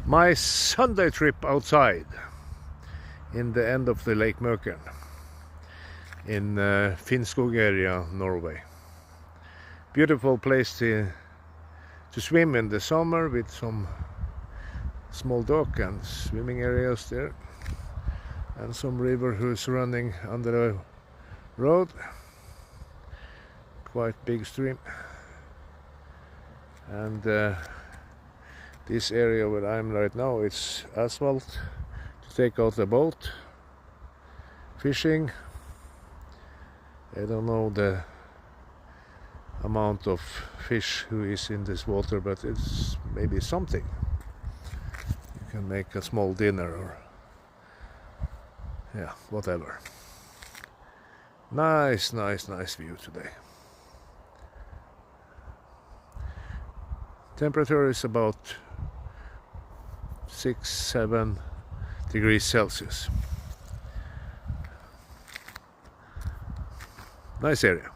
My Sunday trip outside in the end of the Lake Møken in Finnskogen area, Norway. Beautiful place to swim in the summer with some small dock and swimming areas there, and some river who's running under the road. Quite big stream. And this area where I'm right now, it's asphalt to take out the boat. Fishing. I don't know the amount of fish who is in this water, but it's maybe something. You can make a small dinner or yeah, whatever. Nice view today. Temperature is about 6-7 degrees Celsius. Nice area.